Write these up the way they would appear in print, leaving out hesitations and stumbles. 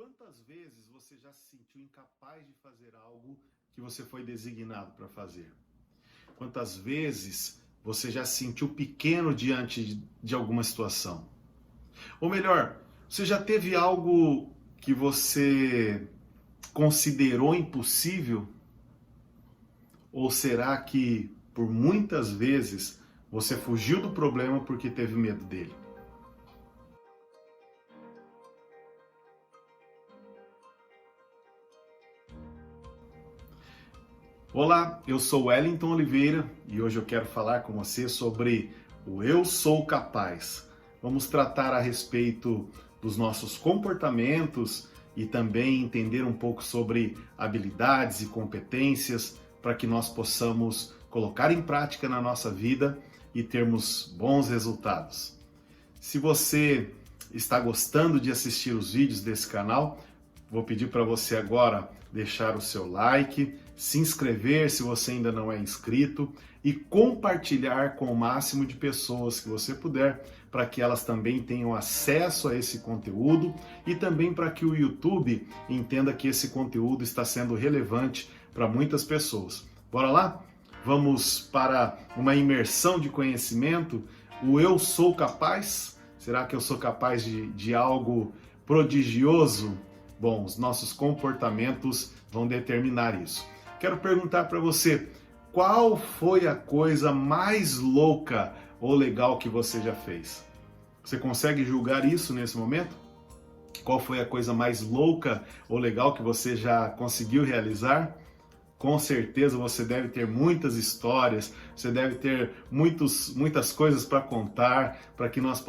Quantas vezes você já se sentiu incapaz de fazer algo que você foi designado para fazer? Quantas vezes você já se sentiu pequeno diante de alguma situação? Ou melhor, você já teve algo que você considerou impossível? Ou será que por muitas vezes você fugiu do problema porque teve medo dele? Olá, eu sou Wellington Oliveira e hoje eu quero falar com você sobre o Eu Sou Capaz. Vamos tratar a respeito dos nossos comportamentos e também entender um pouco sobre habilidades e competências para que nós possamos colocar em prática na nossa vida e termos bons resultados. Se você está gostando de assistir os vídeos desse canal, vou pedir para você agora deixar o seu like, se inscrever se você ainda não é inscrito e compartilhar com o máximo de pessoas que você puder, para que elas também tenham acesso a esse conteúdo e também para que o YouTube entenda que esse conteúdo está sendo relevante para muitas pessoas. Bora lá? Vamos para uma imersão de conhecimento. O Eu Sou Capaz? Será que eu sou capaz de algo prodigioso? Bom, os nossos comportamentos vão determinar isso. Quero perguntar para você, qual foi a coisa mais louca ou legal que você já fez? Você consegue julgar isso nesse momento? Qual foi a coisa mais louca ou legal que você já conseguiu realizar? Com certeza você deve ter muitas histórias, você deve ter muitas coisas para contar, para que nós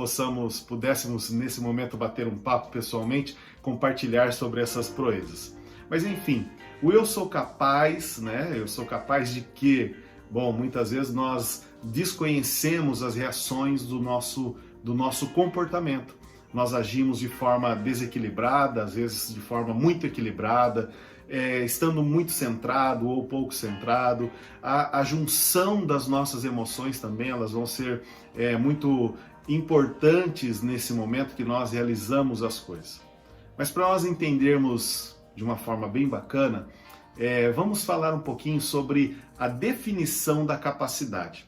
pudéssemos nesse momento bater um papo pessoalmente, compartilhar sobre essas proezas. Mas enfim, o eu sou capaz, né? Eu sou capaz de quê? Bom, muitas vezes nós desconhecemos as reações do nosso comportamento. Nós agimos de forma desequilibrada, às vezes de forma muito equilibrada, estando muito centrado ou pouco centrado. A junção das nossas emoções também, elas vão ser muito importantes nesse momento que nós realizamos as coisas. Mas para nós entendermos de uma forma bem bacana, vamos falar um pouquinho sobre a definição da capacidade.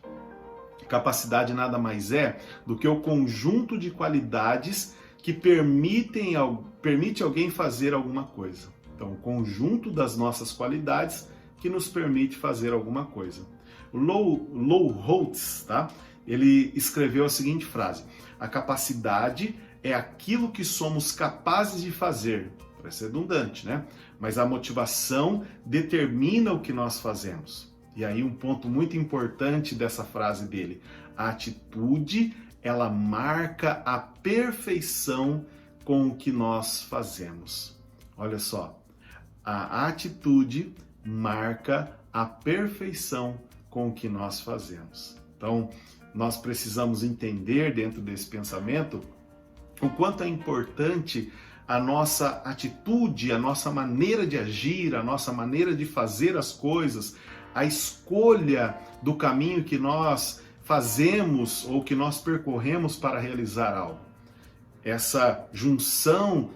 Capacidade nada mais é do que o conjunto de qualidades que permite alguém fazer alguma coisa. Então, o conjunto das nossas qualidades que nos permite fazer alguma coisa. O Lou Holtz, tá? Ele escreveu a seguinte frase: a capacidade é aquilo que somos capazes de fazer. Parece redundante, né? Mas a motivação determina o que nós fazemos. E aí um ponto muito importante dessa frase dele: a atitude, ela marca a perfeição com o que nós fazemos. Olha só, a atitude marca a perfeição com o que nós fazemos. Então, nós precisamos entender dentro desse pensamento o quanto é importante a nossa atitude, a nossa maneira de agir, a nossa maneira de fazer as coisas, a escolha do caminho que nós fazemos ou que nós percorremos para realizar algo. Essa junção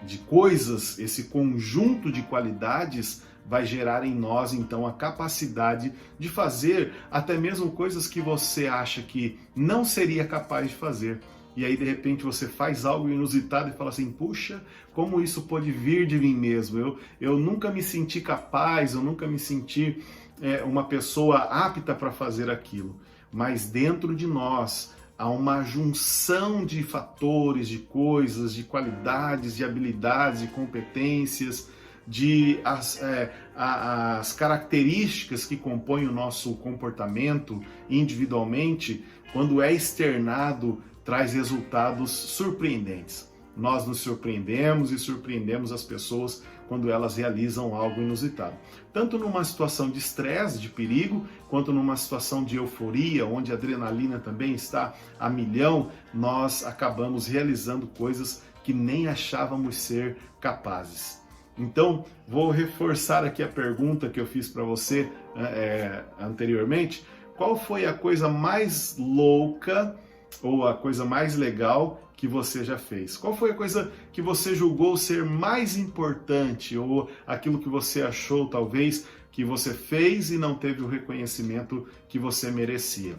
de coisas, esse conjunto de qualidades vai gerar em nós, então, a capacidade de fazer até mesmo coisas que você acha que não seria capaz de fazer. E aí, de repente, você faz algo inusitado e fala assim: puxa, como isso pode vir de mim mesmo? Eu nunca me senti capaz, eu nunca me senti uma pessoa apta para fazer aquilo. Mas dentro de nós há uma junção de fatores, de coisas, de qualidades, de habilidades, de competências, as características que compõem o nosso comportamento individualmente, quando é externado, traz resultados surpreendentes. Nós nos surpreendemos e surpreendemos as pessoas quando elas realizam algo inusitado. Tanto numa situação de estresse, de perigo, quanto numa situação de euforia, onde a adrenalina também está a milhão, nós acabamos realizando coisas que nem achávamos ser capazes. Então, vou reforçar aqui a pergunta que eu fiz para você anteriormente. Qual foi a coisa mais louca ou a coisa mais legal que você já fez? Qual foi a coisa que você julgou ser mais importante, ou aquilo que você achou talvez que você fez e não teve o reconhecimento que você merecia?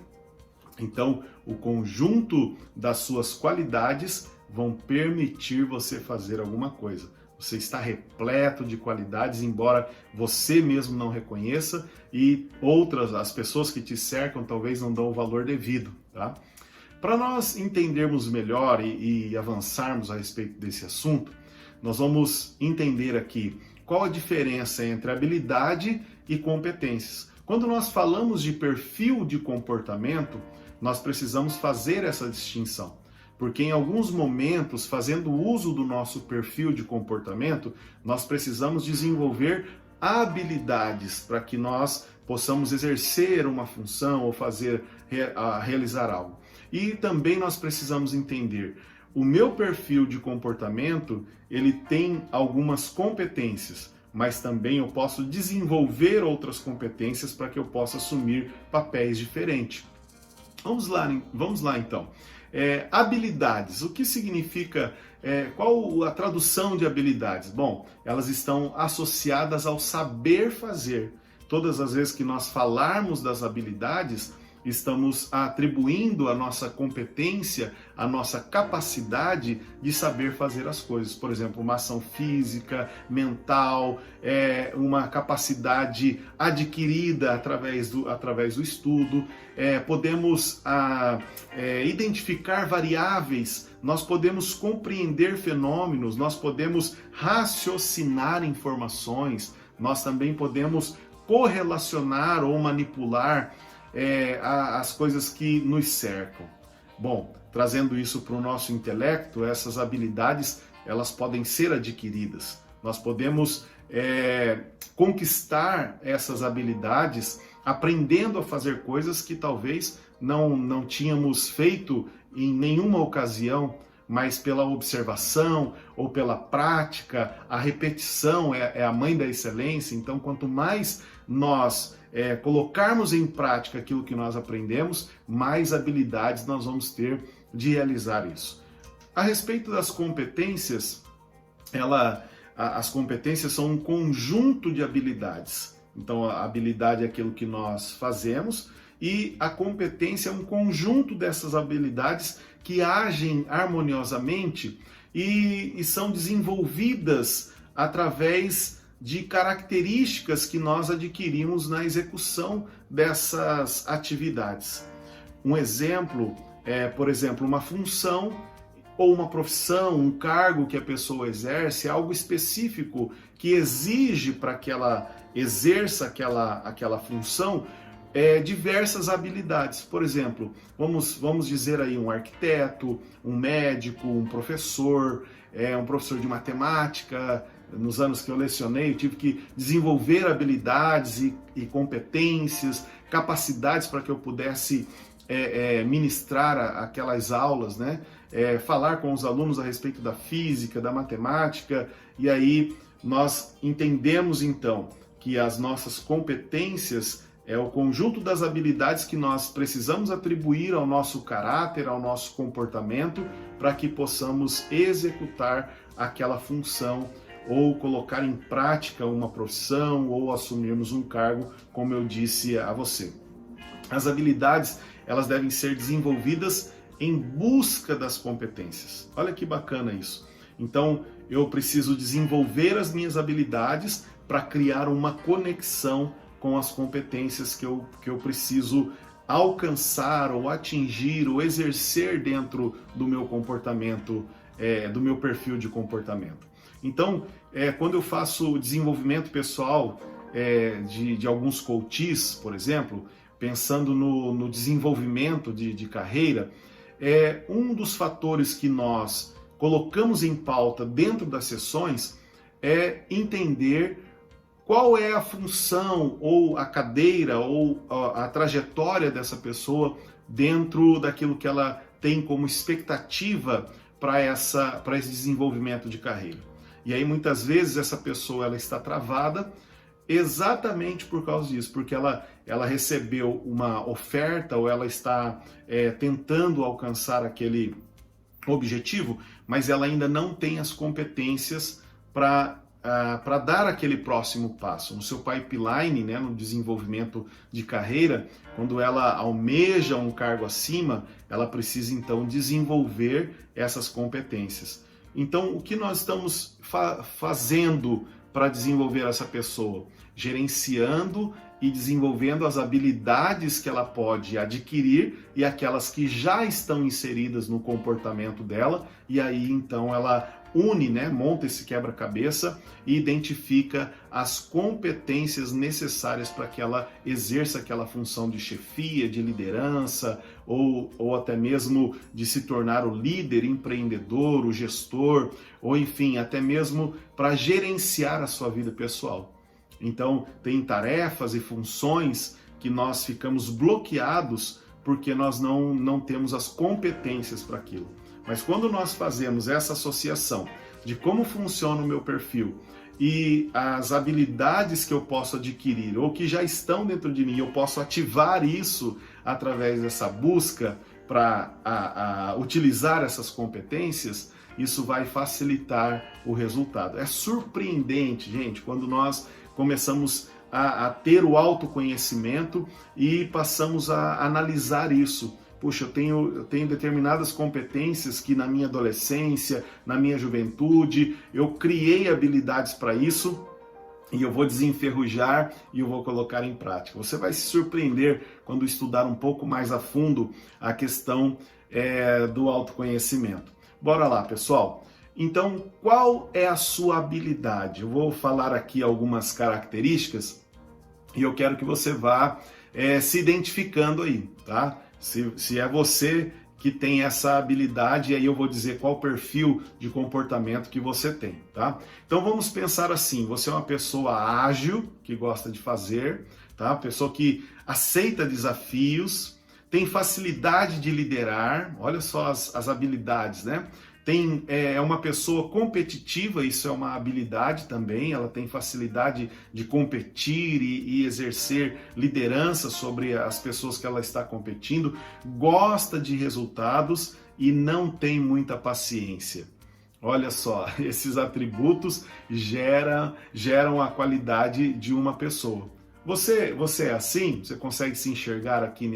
Então, o conjunto das suas qualidades vão permitir você fazer alguma coisa. Você está repleto de qualidades, embora você mesmo não reconheça, e as pessoas que te cercam, talvez não dão o valor devido, tá? Para nós entendermos melhor e avançarmos a respeito desse assunto, nós vamos entender aqui qual a diferença entre habilidade e competências. Quando nós falamos de perfil de comportamento, nós precisamos fazer essa distinção, porque em alguns momentos, fazendo uso do nosso perfil de comportamento, nós precisamos desenvolver habilidades para que nós possamos exercer uma função ou realizar algo. E também nós precisamos entender, o meu perfil de comportamento, ele tem algumas competências, mas também eu posso desenvolver outras competências para que eu possa assumir papéis diferentes. Vamos lá então. Habilidades, o que significa, qual a tradução de habilidades? Bom, elas estão associadas ao saber fazer. Todas as vezes que nós falarmos das habilidades, estamos atribuindo a nossa competência, a nossa capacidade de saber fazer as coisas. Por exemplo, uma ação física, mental, uma capacidade adquirida através do estudo. Podemos identificar variáveis, nós podemos compreender fenômenos, nós podemos raciocinar informações, nós também podemos correlacionar ou manipular as coisas que nos cercam. Bom, trazendo isso para o nosso intelecto, essas habilidades, elas podem ser adquiridas. Nós podemos conquistar essas habilidades aprendendo a fazer coisas que talvez não tínhamos feito em nenhuma ocasião, mas pela observação ou pela prática, a repetição é a mãe da excelência. Então, quanto mais nós colocarmos em prática aquilo que nós aprendemos, mais habilidades nós vamos ter de realizar isso. A respeito das competências, as competências são um conjunto de habilidades. Então, a habilidade é aquilo que nós fazemos e a competência é um conjunto dessas habilidades que agem harmoniosamente e são desenvolvidas através de características que nós adquirimos na execução dessas atividades. Um exemplo por exemplo, uma função ou uma profissão, um cargo que a pessoa exerce, algo específico que exige para que ela exerça aquela função, diversas habilidades. Por exemplo, vamos dizer aí um arquiteto, um médico, um professor de matemática. Nos anos que eu lecionei, eu tive que desenvolver habilidades e competências, capacidades para que eu pudesse ministrar aquelas aulas, né? Falar com os alunos a respeito da física, da matemática, e aí nós entendemos então que as nossas competências é o conjunto das habilidades que nós precisamos atribuir ao nosso caráter, ao nosso comportamento, para que possamos executar aquela função ou colocar em prática uma profissão ou assumirmos um cargo, como eu disse a você. As habilidades, elas devem ser desenvolvidas em busca das competências. Olha que bacana isso. Então, eu preciso desenvolver as minhas habilidades para criar uma conexão com as competências que eu preciso alcançar ou atingir ou exercer dentro do meu comportamento, do meu perfil de comportamento. Então, quando eu faço desenvolvimento pessoal de alguns coaches, por exemplo, pensando no desenvolvimento de carreira, um dos fatores que nós colocamos em pauta dentro das sessões é entender qual é a função ou a cadeira ou a trajetória dessa pessoa dentro daquilo que ela tem como expectativa para esse desenvolvimento de carreira. E aí muitas vezes essa pessoa ela está travada exatamente por causa disso, porque ela ela recebeu uma oferta ou ela está tentando alcançar aquele objetivo, mas ela ainda não tem as competências para dar aquele próximo passo. No seu pipeline, né, no desenvolvimento de carreira, quando ela almeja um cargo acima, ela precisa então desenvolver essas competências. Então, o que nós estamos fazendo para desenvolver essa pessoa? Gerenciando e desenvolvendo as habilidades que ela pode adquirir e aquelas que já estão inseridas no comportamento dela, e aí então ela une, né, monta esse quebra-cabeça e identifica as competências necessárias para que ela exerça aquela função de chefia, de liderança, ou até mesmo de se tornar o líder, empreendedor, o gestor, ou enfim, até mesmo para gerenciar a sua vida pessoal. Então, tem tarefas e funções que nós ficamos bloqueados porque nós não temos as competências para aquilo. Mas quando nós fazemos essa associação de como funciona o meu perfil e as habilidades que eu posso adquirir ou que já estão dentro de mim, eu posso ativar isso através dessa busca para utilizar essas competências, isso vai facilitar o resultado. É surpreendente, gente, quando nós começamos a ter o autoconhecimento e passamos a analisar isso. Puxa, eu tenho determinadas competências que na minha adolescência, na minha juventude, eu criei habilidades para isso e eu vou desenferrujar e eu vou colocar em prática. Você vai se surpreender quando estudar um pouco mais a fundo a questão do autoconhecimento. Bora lá, pessoal. Então, qual é a sua habilidade? Eu vou falar aqui algumas características e eu quero que você vá se identificando aí, tá? Se é você que tem essa habilidade, aí eu vou dizer qual perfil de comportamento que você tem, tá? Então vamos pensar assim, você é uma pessoa ágil, que gosta de fazer, tá? Pessoa que aceita desafios, tem facilidade de liderar, olha só as habilidades, né? É uma pessoa competitiva, isso é uma habilidade também, ela tem facilidade de competir e exercer liderança sobre as pessoas que ela está competindo, gosta de resultados e não tem muita paciência. Olha só, esses atributos geram a qualidade de uma pessoa. Você é assim? Você consegue se enxergar aqui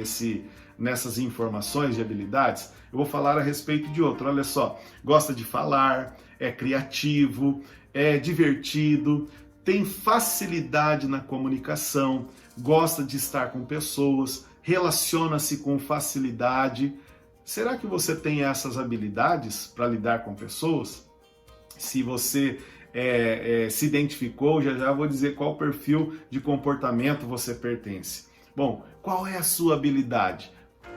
nessas informações de habilidades? Eu vou falar a respeito de outro. Olha só, gosta de falar, é criativo, é divertido, tem facilidade na comunicação, gosta de estar com pessoas, relaciona-se com facilidade. Será que você tem essas habilidades para lidar com pessoas? Se você se identificou, já vou dizer qual perfil de comportamento você pertence. Bom, qual é a sua habilidade?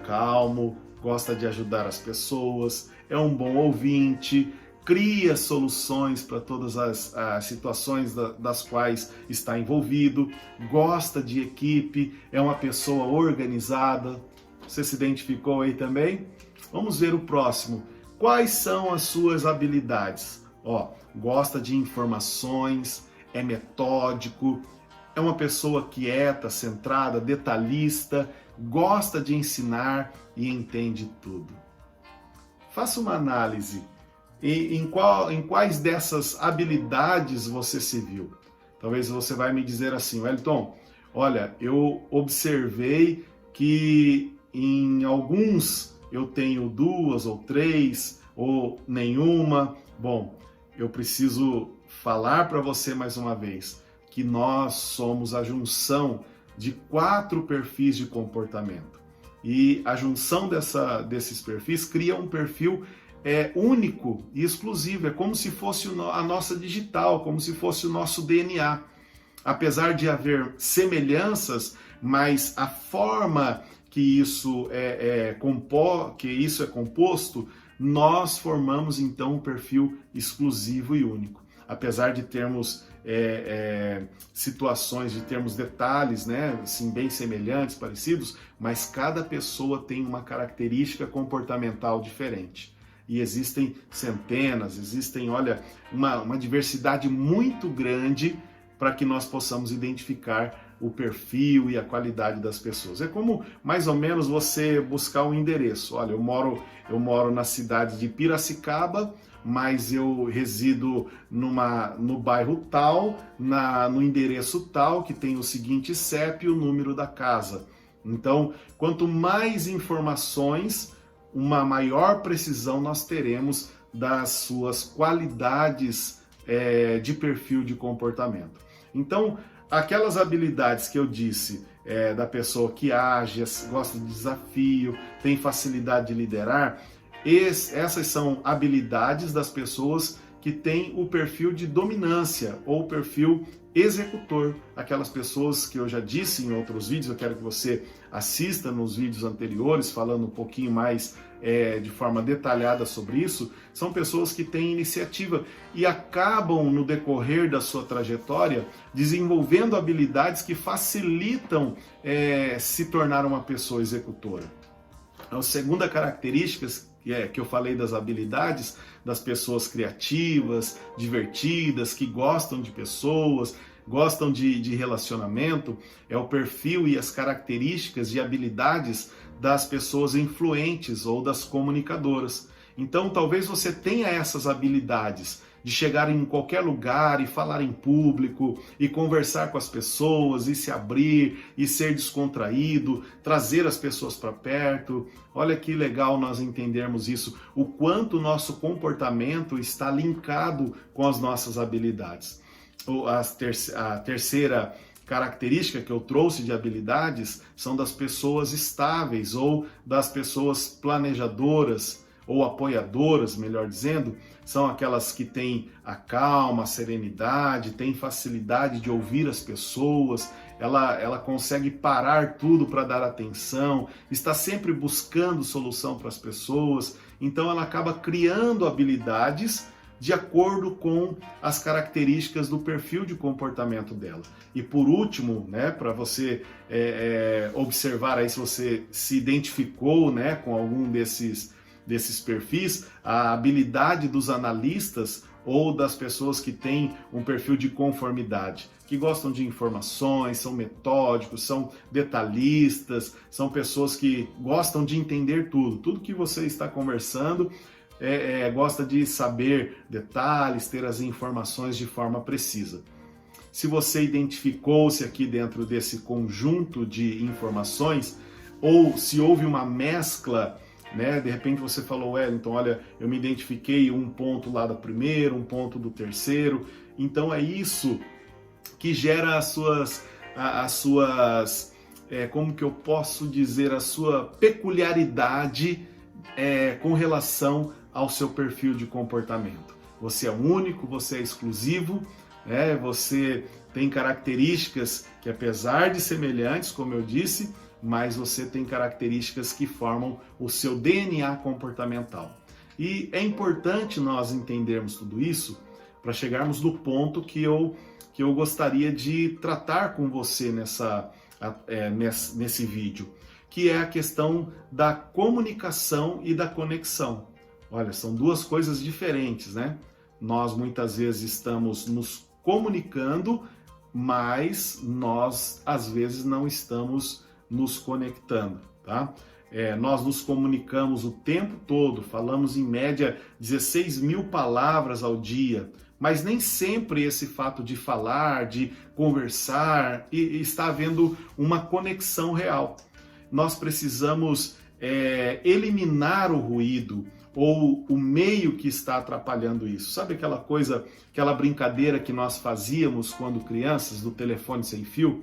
Calmo, gosta de ajudar as pessoas, é um bom ouvinte, cria soluções para todas as situações das quais está envolvido, gosta de equipe, é uma pessoa organizada. Você se identificou aí também? Vamos ver o próximo. Quais são as suas habilidades? Gosta de informações, é metódico, é uma pessoa quieta, centrada, detalhista, gosta de ensinar e entende tudo. Faça uma análise em quais dessas habilidades você se viu. Talvez você vai me dizer assim, Wellington, olha, eu observei que em alguns eu tenho 2 ou 3 ou nenhuma. Bom, eu preciso falar para você mais uma vez que nós somos a junção de 4 perfis de comportamento. E a junção desses perfis cria um perfil único e exclusivo. É como se fosse a nossa digital, como se fosse o nosso DNA. Apesar de haver semelhanças, mas a forma que isso é composto, nós formamos então um perfil exclusivo e único. Apesar de termos situações, de termos detalhes, né, assim, bem semelhantes, parecidos, mas cada pessoa tem uma característica comportamental diferente. E existem centenas, olha, uma diversidade muito grande para que nós possamos identificar o perfil e a qualidade das pessoas. É como mais ou menos você buscar um endereço. Olha, eu moro na cidade de Piracicaba, mas eu resido no bairro tal, no endereço tal, que tem o seguinte CEP e o número da casa. Então, quanto mais informações, uma maior precisão nós teremos das suas qualidades de perfil de comportamento. Então, aquelas habilidades que eu disse, da pessoa que age, gosta de desafio, tem facilidade de liderar, essas são habilidades das pessoas que têm o perfil de dominância ou perfil executor. Aquelas pessoas que eu já disse em outros vídeos, eu quero que você assista nos vídeos anteriores, falando um pouquinho mais de forma detalhada sobre isso, são pessoas que têm iniciativa e acabam, no decorrer da sua trajetória, desenvolvendo habilidades que facilitam se tornar uma pessoa executora. A segunda característica que eu falei das habilidades das pessoas criativas, divertidas, que gostam de pessoas, gostam de relacionamento, é o perfil e as características e habilidades das pessoas influentes ou das comunicadoras. Então, talvez você tenha essas habilidades de chegar em qualquer lugar e falar em público e conversar com as pessoas e se abrir e ser descontraído, trazer as pessoas para perto. Olha que legal nós entendermos isso, o quanto o nosso comportamento está linkado com as nossas habilidades. A terceira característica que eu trouxe de habilidades são das pessoas estáveis ou das pessoas planejadoras ou apoiadoras, melhor dizendo, são aquelas que têm a calma, a serenidade, têm facilidade de ouvir as pessoas, ela consegue parar tudo para dar atenção, está sempre buscando solução para as pessoas, então ela acaba criando habilidades de acordo com as características do perfil de comportamento dela. E por último, né, para você observar aí se você se identificou, né, com algum desses perfis, a habilidade dos analistas ou das pessoas que têm um perfil de conformidade, que gostam de informações, são metódicos, são detalhistas, são pessoas que gostam de entender tudo que você está conversando, gosta de saber detalhes, ter as informações de forma precisa. Se você identificou-se aqui dentro desse conjunto de informações, ou se houve uma mescla, né? De repente você falou, Wellington, olha, eu me identifiquei um ponto lá do primeiro, um ponto do terceiro, então é isso que gera as suas como que eu posso dizer, a sua peculiaridade com relação ao seu perfil de comportamento. Você é único, você é exclusivo, você tem características que, apesar de semelhantes, como eu disse, mas você tem características que formam o seu DNA comportamental. E é importante nós entendermos tudo isso para chegarmos no ponto que eu gostaria de tratar com você nesse vídeo, que é a questão da comunicação e da conexão. Olha, são duas coisas diferentes, né? Nós muitas vezes estamos nos comunicando, mas nós às vezes não estamos nos conectando, tá? Nós nos comunicamos o tempo todo, falamos em média 16 mil palavras ao dia, mas nem sempre esse fato de falar, de conversar, está havendo uma conexão real. Nós precisamos eliminar o ruído ou o meio que está atrapalhando isso. Sabe aquela coisa, aquela brincadeira que nós fazíamos quando crianças, do telefone sem fio?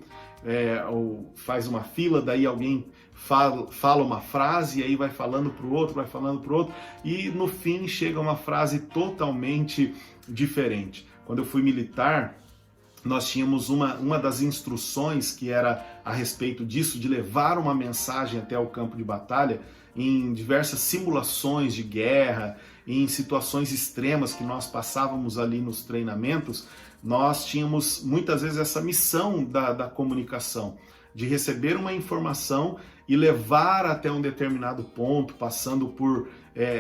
Ou faz uma fila, daí alguém fala uma frase e aí vai falando para o outro, e no fim chega uma frase totalmente diferente. Quando eu fui militar, nós tínhamos uma das instruções que era a respeito disso, de levar uma mensagem até o campo de batalha, em diversas simulações de guerra, em situações extremas que nós passávamos ali nos treinamentos, nós tínhamos muitas vezes essa missão da comunicação, de receber uma informação e levar até um determinado ponto, passando por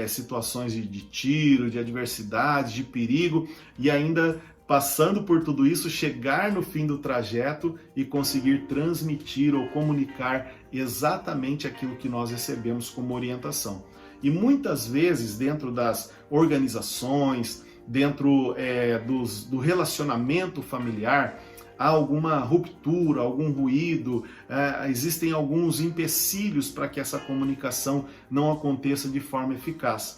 situações de tiro, de adversidade, de perigo, e ainda passando por tudo isso, chegar no fim do trajeto e conseguir transmitir ou comunicar exatamente aquilo que nós recebemos como orientação. E muitas vezes, dentro das organizações, dentro do relacionamento familiar, há alguma ruptura, algum ruído, existem alguns empecilhos para que essa comunicação não aconteça de forma eficaz.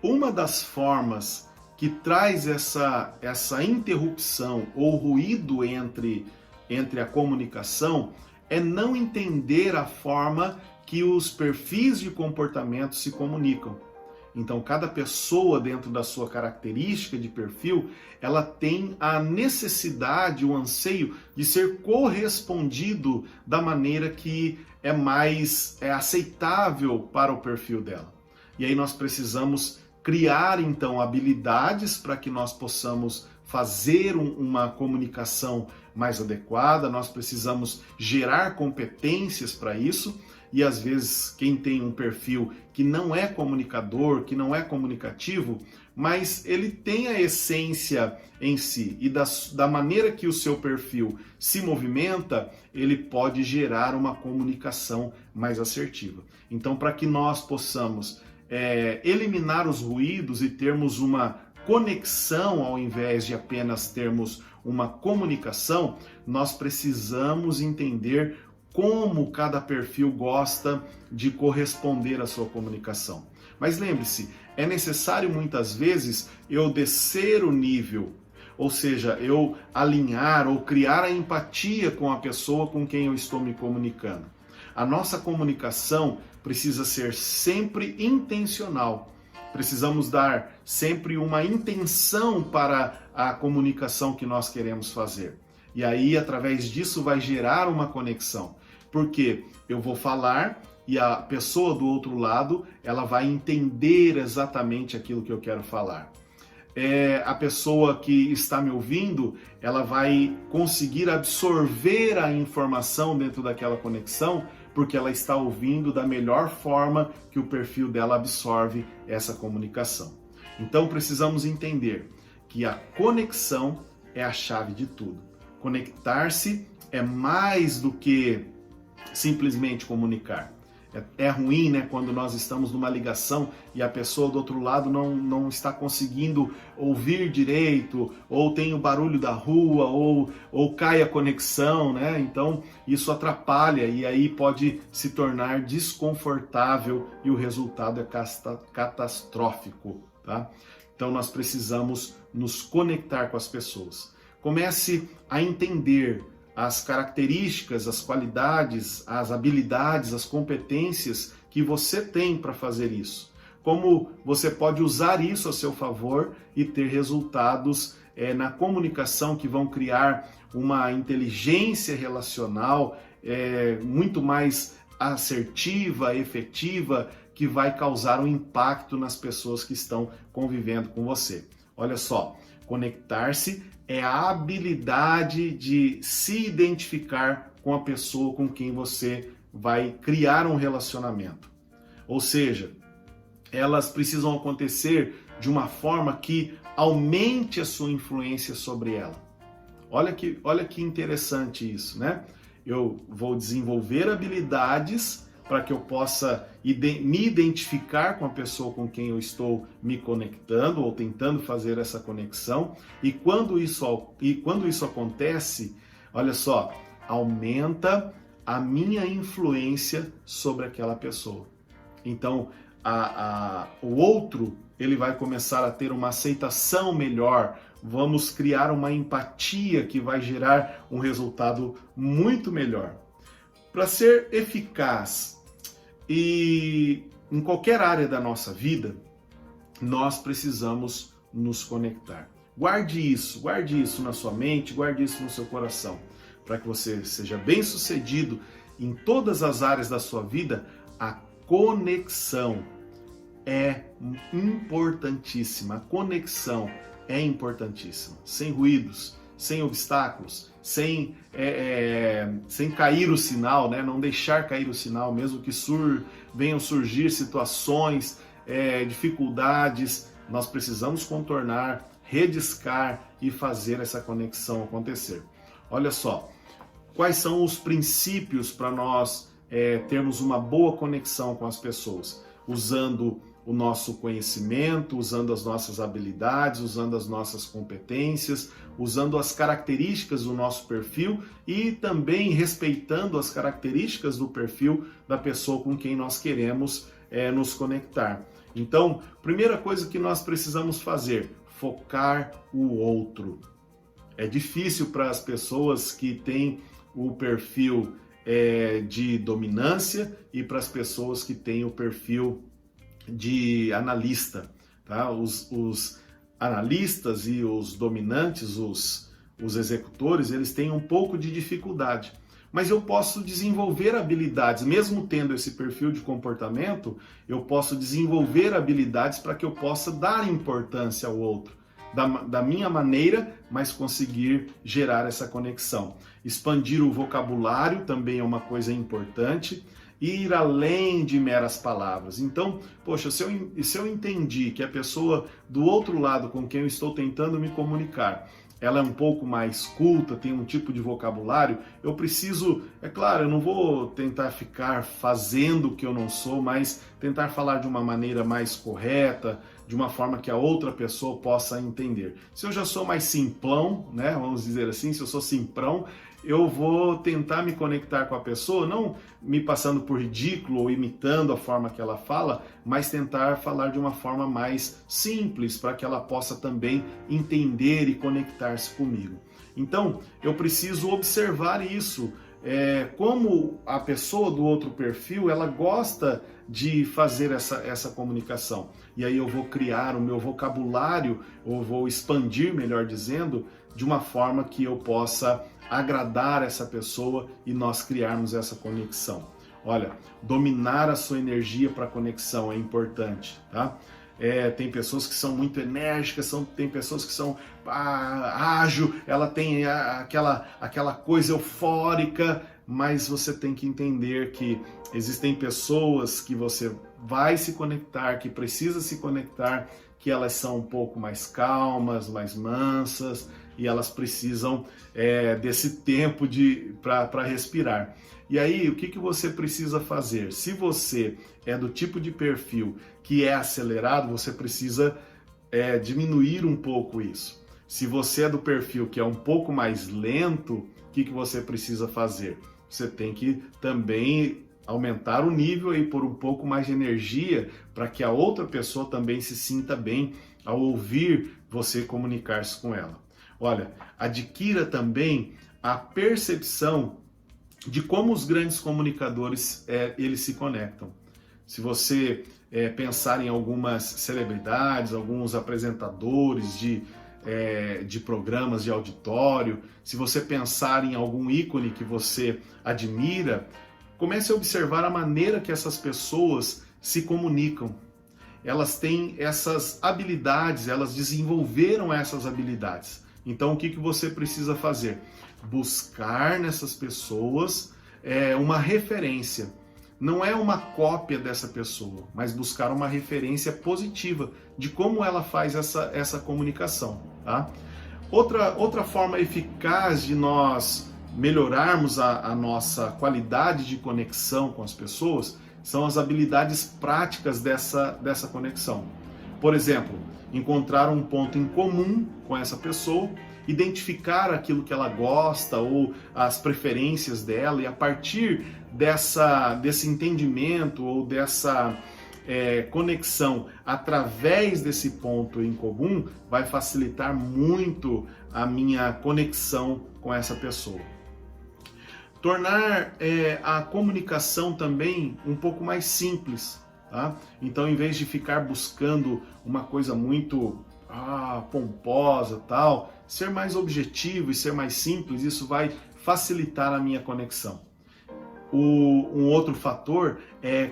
Uma das formas que traz essa interrupção ou ruído entre a comunicação é não entender a forma que os perfis de comportamento se comunicam. Então, cada pessoa, dentro da sua característica de perfil, ela tem a necessidade, o anseio de ser correspondido da maneira que é mais aceitável para o perfil dela. E aí nós precisamos criar, então, habilidades para que nós possamos fazer uma comunicação mais adequada, nós precisamos gerar competências para isso. E às vezes quem tem um perfil que não é comunicador, que não é comunicativo, mas ele tem a essência em si e da maneira que o seu perfil se movimenta, ele pode gerar uma comunicação mais assertiva. Então, para que nós possamos eliminar os ruídos e termos uma conexão ao invés de apenas termos uma comunicação, nós precisamos entender como cada perfil gosta de corresponder à sua comunicação. Mas lembre-se, é necessário muitas vezes eu descer o nível, ou seja, eu alinhar ou criar a empatia com a pessoa com quem eu estou me comunicando. A nossa comunicação precisa ser sempre intencional. Precisamos dar sempre uma intenção para a comunicação que nós queremos fazer. E aí, através disso, vai gerar uma conexão. Porque eu vou falar e a pessoa do outro lado, ela vai entender exatamente aquilo que eu quero falar. A pessoa que está me ouvindo, ela vai conseguir absorver a informação dentro daquela conexão, porque ela está ouvindo da melhor forma que o perfil dela absorve essa comunicação. Então precisamos entender que a conexão é a chave de tudo. Conectar-se é mais do que simplesmente comunicar. É ruim, né, quando nós estamos numa ligação e a pessoa do outro lado não está conseguindo ouvir direito, ou tem o barulho da rua, ou cai a conexão, né? Então isso atrapalha e aí pode se tornar desconfortável e o resultado é catastrófico, tá? Então nós precisamos nos conectar com as pessoas. Comece a entender as características, as qualidades, as habilidades, as competências que você tem para fazer isso. Como você pode usar isso a seu favor e ter resultados na comunicação que vão criar uma inteligência relacional muito mais assertiva, efetiva, que vai causar um impacto nas pessoas que estão convivendo com você. Olha só, conectar-se é a habilidade de se identificar com a pessoa com quem você vai criar um relacionamento. Ou seja, elas precisam acontecer de uma forma que aumente a sua influência sobre ela. Olha que interessante isso, né? Eu vou desenvolver habilidades para que eu possa me identificar com a pessoa com quem eu estou me conectando ou tentando fazer essa conexão. E quando isso acontece, olha só, aumenta a minha influência sobre aquela pessoa. Então, o outro, ele vai começar a ter uma aceitação melhor. Vamos criar uma empatia que vai gerar um resultado muito melhor. Para ser eficaz e em qualquer área da nossa vida, nós precisamos nos conectar. Guarde isso na sua mente, guarde isso no seu coração, para que você seja bem-sucedido em todas as áreas da sua vida. A conexão é importantíssima, a conexão é importantíssima, sem ruídos, sem obstáculos, sem cair o sinal, né? Não deixar cair o sinal, mesmo que venham surgir situações, dificuldades, nós precisamos contornar, rediscar e fazer essa conexão acontecer. Olha só, quais são os princípios para nós termos uma boa conexão com as pessoas? Usando o nosso conhecimento, usando as nossas habilidades, usando as nossas competências, usando as características do nosso perfil e também respeitando as características do perfil da pessoa com quem nós queremos nos conectar. Então, primeira coisa que nós precisamos fazer, focar o outro. É difícil para as pessoas que têm o perfil de dominância e para as pessoas que têm o perfil de analista, tá? Os analistas e os dominantes, os executores, eles têm um pouco de dificuldade. Mas eu posso desenvolver habilidades, mesmo tendo esse perfil de comportamento, eu posso desenvolver habilidades para que eu possa dar importância ao outro, da minha maneira, mas conseguir gerar essa conexão. Expandir o vocabulário também é uma coisa importante, ir além de meras palavras. Então, poxa, se eu entendi que a pessoa do outro lado com quem eu estou tentando me comunicar, ela é um pouco mais culta, tem um tipo de vocabulário, eu preciso, é claro, eu não vou tentar ficar fazendo o que eu não sou, mas tentar falar de uma maneira mais correta, de uma forma que a outra pessoa possa entender. Se eu já sou mais simplão, né, vamos dizer assim, se eu sou simprão, eu vou tentar me conectar com a pessoa, não me passando por ridículo ou imitando a forma que ela fala, mas tentar falar de uma forma mais simples para que ela possa também entender e conectar-se comigo. Então, eu preciso observar isso, como a pessoa do outro perfil, ela gosta de fazer essa comunicação. E aí eu vou criar o meu vocabulário, ou vou expandir, melhor dizendo, de uma forma que eu possa agradar essa pessoa e nós criarmos essa conexão. Olha, dominar a sua energia para conexão é importante, tá? Tem pessoas que são muito enérgicas, tem pessoas que são ágil, ela tem aquela coisa eufórica, mas você tem que entender que existem pessoas que você vai se conectar, que precisa se conectar, que elas são um pouco mais calmas, mais mansas, e elas precisam desse tempo para respirar. E aí, o que você precisa fazer? Se você é do tipo de perfil que é acelerado, você precisa diminuir um pouco isso. Se você é do perfil que é um pouco mais lento, o que você precisa fazer? Você tem que também aumentar o nível e pôr um pouco mais de energia para que a outra pessoa também se sinta bem ao ouvir você comunicar-se com ela. Olha, adquira também a percepção de como os grandes comunicadores eles se conectam. Se você pensar em algumas celebridades, alguns apresentadores de programas de auditório, se você pensar em algum ícone que você admira, comece a observar a maneira que essas pessoas se comunicam. Elas têm essas habilidades, elas desenvolveram essas habilidades. Então, o que você precisa fazer? Buscar nessas pessoas uma referência. Não é uma cópia dessa pessoa, mas buscar uma referência positiva de como ela faz essa comunicação. Tá? Outra forma eficaz de nós melhorarmos a nossa qualidade de conexão com as pessoas são as habilidades práticas dessa conexão. Por exemplo, encontrar um ponto em comum com essa pessoa, identificar aquilo que ela gosta ou as preferências dela, e a partir desse entendimento ou dessa conexão através desse ponto em comum, vai facilitar muito a minha conexão com essa pessoa. Tornar a comunicação também um pouco mais simples. Tá? Então, em vez de ficar buscando uma coisa muito pomposa, tal, ser mais objetivo e ser mais simples, isso vai facilitar a minha conexão. Um outro fator é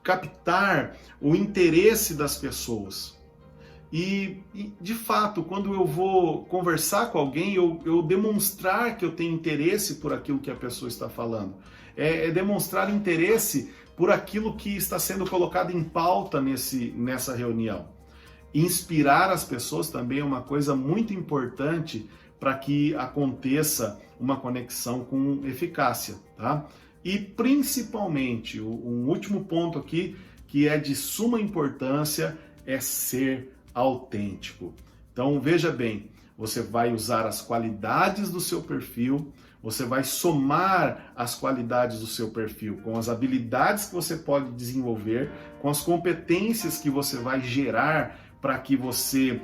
captar o interesse das pessoas. E, de fato, quando eu vou conversar com alguém, eu demonstrar que eu tenho interesse por aquilo que a pessoa está falando. Demonstrar interesse por aquilo que está sendo colocado em pauta nessa reunião. Inspirar as pessoas também é uma coisa muito importante para que aconteça uma conexão com eficácia, tá? E principalmente, um último ponto aqui que é de suma importância é ser autêntico. Então veja bem, você vai usar as qualidades do seu perfil, você vai somar as qualidades do seu perfil com as habilidades que você pode desenvolver, com as competências que você vai gerar para que você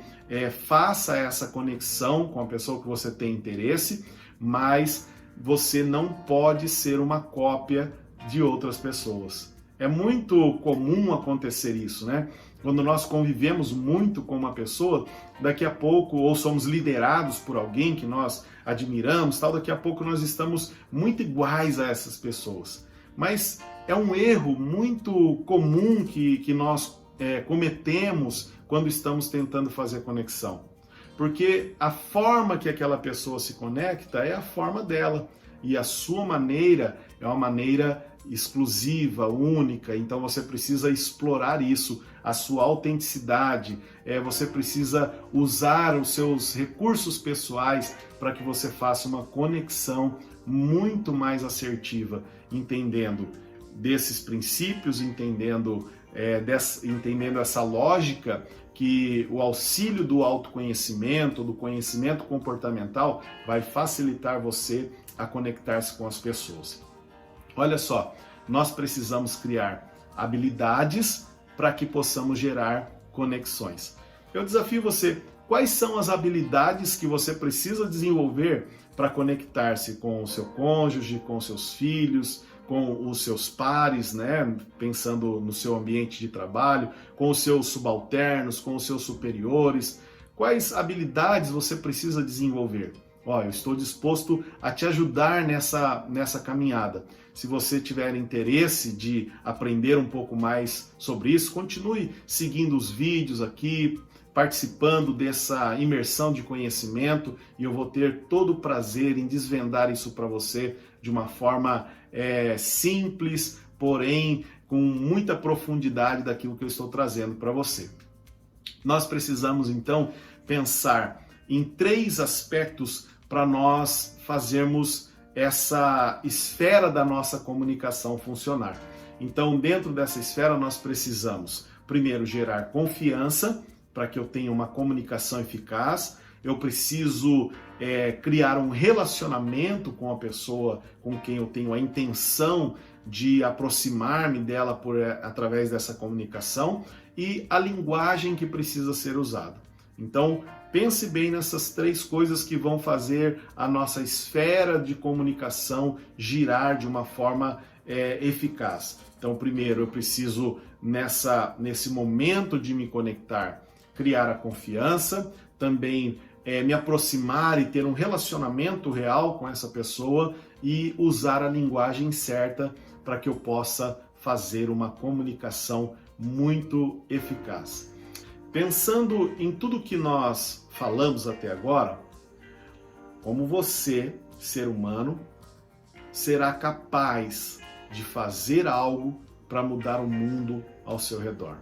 faça essa conexão com a pessoa que você tem interesse, mas você não pode ser uma cópia de outras pessoas. É muito comum acontecer isso, né? Quando nós convivemos muito com uma pessoa, daqui a pouco, ou somos liderados por alguém que nós admiramos, tal, daqui a pouco nós estamos muito iguais a essas pessoas. Mas é um erro muito comum que nós cometemos quando estamos tentando fazer conexão. Porque a forma que aquela pessoa se conecta é a forma dela. E a sua maneira é uma maneira exclusiva, única, então você precisa explorar isso, a sua autenticidade, você precisa usar os seus recursos pessoais para que você faça uma conexão muito mais assertiva, entendendo desses princípios, entendendo essa lógica que o auxílio do autoconhecimento, do conhecimento comportamental, vai facilitar você a conectar-se com as pessoas. Olha só, nós precisamos criar habilidades para que possamos gerar conexões. Eu desafio você, quais são as habilidades que você precisa desenvolver para conectar-se com o seu cônjuge, com seus filhos, com os seus pares, né? Pensando no seu ambiente de trabalho, com os seus subalternos, com os seus superiores. Quais habilidades você precisa desenvolver? Eu estou disposto a te ajudar nessa caminhada. Se você tiver interesse de aprender um pouco mais sobre isso, continue seguindo os vídeos aqui, participando dessa imersão de conhecimento, e eu vou ter todo o prazer em desvendar isso para você de uma forma simples, porém com muita profundidade daquilo que eu estou trazendo para você. Nós precisamos então pensar em 3 aspectos para nós fazermos essa esfera da nossa comunicação funcionar. Então, dentro dessa esfera, nós precisamos, primeiro, gerar confiança para que eu tenha uma comunicação eficaz. Eu preciso criar um relacionamento com a pessoa com quem eu tenho a intenção de aproximar-me dela através dessa comunicação, e a linguagem que precisa ser usada. Então, pense bem nessas 3 coisas que vão fazer a nossa esfera de comunicação girar de uma forma eficaz. Então, primeiro, eu preciso, nesse momento de me conectar, criar a confiança, também me aproximar e ter um relacionamento real com essa pessoa e usar a linguagem certa para que eu possa fazer uma comunicação muito eficaz. Pensando em tudo que nós falamos até agora, como você, ser humano, será capaz de fazer algo para mudar o mundo ao seu redor?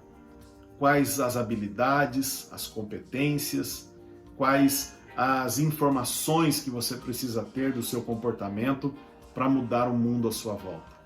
Quais as habilidades, as competências, quais as informações que você precisa ter do seu comportamento para mudar o mundo à sua volta?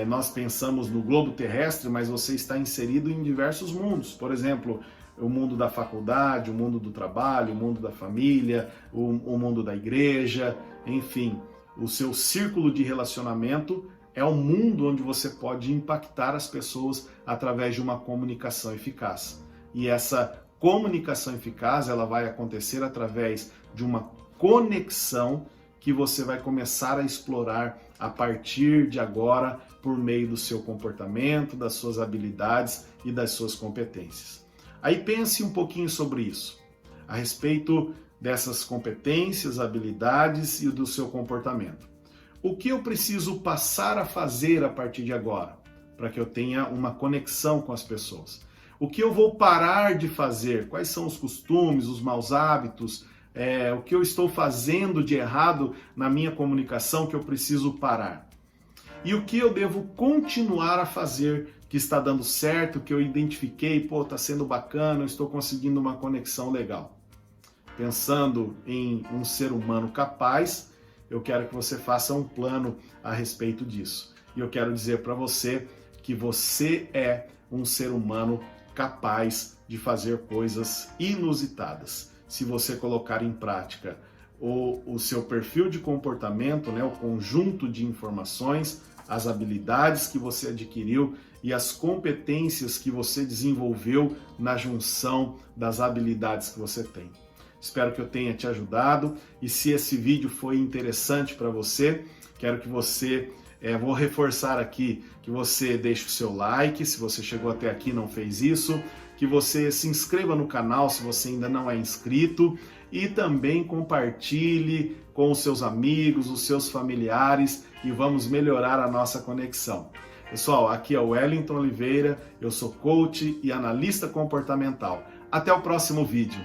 Nós pensamos no globo terrestre, mas você está inserido em diversos mundos. Por exemplo, o mundo da faculdade, o mundo do trabalho, o mundo da família, o mundo da igreja, enfim. O seu círculo de relacionamento é um mundo onde você pode impactar as pessoas através de uma comunicação eficaz. E essa comunicação eficaz, ela vai acontecer através de uma conexão que você vai começar a explorar a partir de agora por meio do seu comportamento, das suas habilidades e das suas competências. Aí pense um pouquinho sobre isso, a respeito dessas competências, habilidades e do seu comportamento. O que eu preciso passar a fazer a partir de agora, para que eu tenha uma conexão com as pessoas? O que eu vou parar de fazer? Quais são os costumes, os maus hábitos, o que eu estou fazendo de errado na minha comunicação que eu preciso parar? E o que eu devo continuar a fazer que está dando certo, que eu identifiquei, pô, está sendo bacana, eu estou conseguindo uma conexão legal. Pensando em um ser humano capaz, eu quero que você faça um plano a respeito disso. E eu quero dizer para você que você é um ser humano capaz de fazer coisas inusitadas. Se você colocar em prática o seu perfil de comportamento, né, o conjunto de informações, as habilidades que você adquiriu e as competências que você desenvolveu na junção das habilidades que você tem. Espero que eu tenha te ajudado e se esse vídeo foi interessante para você, quero que você, vou reforçar aqui, que você deixe o seu like, se você chegou até aqui e não fez isso, que você se inscreva no canal se você ainda não é inscrito e também compartilhe com os seus amigos, os seus familiares e vamos melhorar a nossa conexão. Pessoal, aqui é o Wellington Oliveira, eu sou coach e analista comportamental. Até o próximo vídeo.